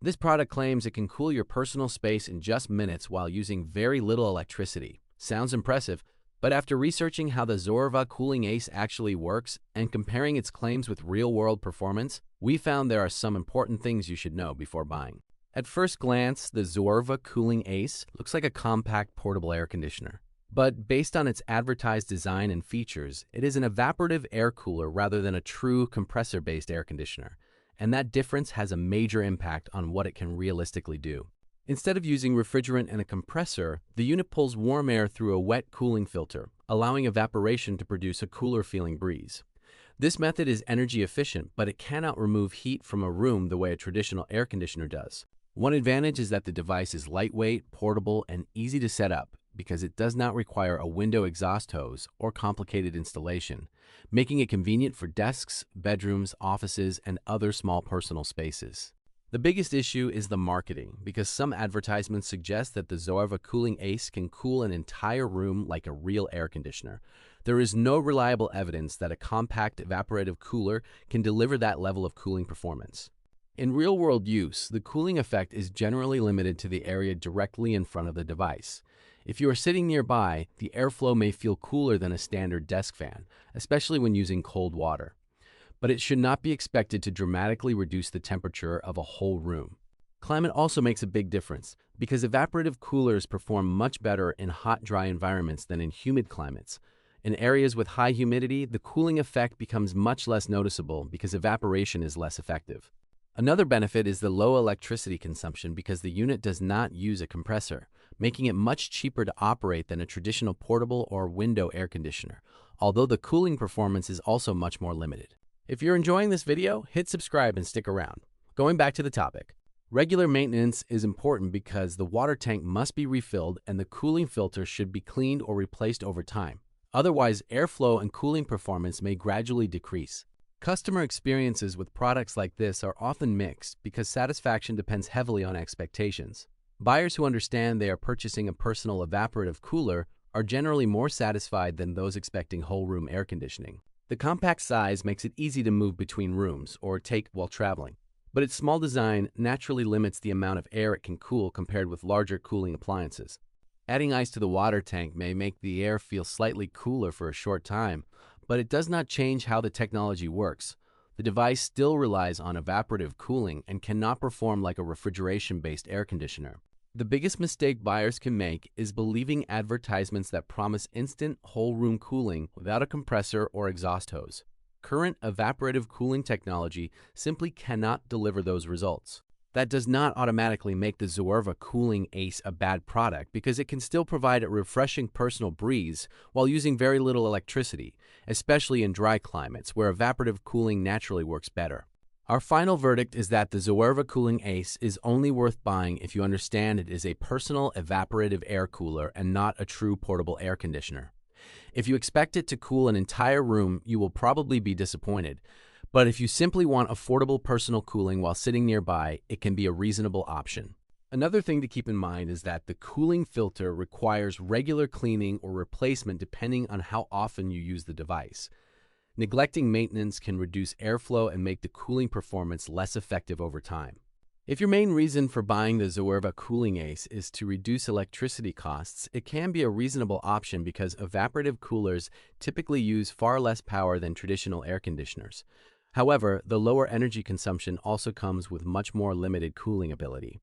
This product claims it can cool your personal space in just minutes while using very little electricity. Sounds impressive, but after researching how the Zoeurva Cooling Ace actually works and comparing its claims with real-world performance, we found there are some important things you should know before buying. At first glance, the Zoeurva Cooling Ace looks like a compact portable air conditioner. But based on its advertised design and features, it is an evaporative air cooler rather than a true compressor-based air conditioner. And that difference has a major impact on what it can realistically do. Instead of using refrigerant and a compressor, the unit pulls warm air through a wet cooling filter, allowing evaporation to produce a cooler-feeling breeze. This method is energy efficient, but it cannot remove heat from a room the way a traditional air conditioner does. One advantage is that the device is lightweight, portable, and easy to set up because it does not require a window exhaust hose or complicated installation, making it convenient for desks, bedrooms, offices, and other small personal spaces. The biggest issue is the marketing, because some advertisements suggest that the Zoeurva Cooling Ace can cool an entire room like a real air conditioner. There is no reliable evidence that a compact evaporative cooler can deliver that level of cooling performance. In real-world use, the cooling effect is generally limited to the area directly in front of the device. If you are sitting nearby, the airflow may feel cooler than a standard desk fan, especially when using cold water. But it should not be expected to dramatically reduce the temperature of a whole room. Climate also makes a big difference, because evaporative coolers perform much better in hot, dry environments than in humid climates. In areas with high humidity, the cooling effect becomes much less noticeable because evaporation is less effective. Another benefit is the low electricity consumption because the unit does not use a compressor, making it much cheaper to operate than a traditional portable or window air conditioner, although the cooling performance is also much more limited. If you're enjoying this video, hit subscribe and stick around. Going back to the topic, regular maintenance is important because the water tank must be refilled and the cooling filter should be cleaned or replaced over time. Otherwise, airflow and cooling performance may gradually decrease. Customer experiences with products like this are often mixed because satisfaction depends heavily on expectations. Buyers who understand they are purchasing a personal evaporative cooler are generally more satisfied than those expecting whole room air conditioning. The compact size makes it easy to move between rooms or take while traveling, but its small design naturally limits the amount of air it can cool compared with larger cooling appliances. Adding ice to the water tank may make the air feel slightly cooler for a short time, but it does not change how the technology works. The device still relies on evaporative cooling and cannot perform like a refrigeration-based air conditioner. The biggest mistake buyers can make is believing advertisements that promise instant whole-room cooling without a compressor or exhaust hose. Current evaporative cooling technology simply cannot deliver those results. That does not automatically make the Zoeurva Cooling Ace a bad product because it can still provide a refreshing personal breeze while using very little electricity, especially in dry climates where evaporative cooling naturally works better. Our final verdict is that the Zoeurva Cooling Ace is only worth buying if you understand it is a personal evaporative air cooler and not a true portable air conditioner. If you expect it to cool an entire room, you will probably be disappointed. But if you simply want affordable personal cooling while sitting nearby, it can be a reasonable option. Another thing to keep in mind is that the cooling filter requires regular cleaning or replacement depending on how often you use the device. Neglecting maintenance can reduce airflow and make the cooling performance less effective over time. If your main reason for buying the Zoeurva Cooling Ace is to reduce electricity costs, it can be a reasonable option because evaporative coolers typically use far less power than traditional air conditioners. However, the lower energy consumption also comes with much more limited cooling ability.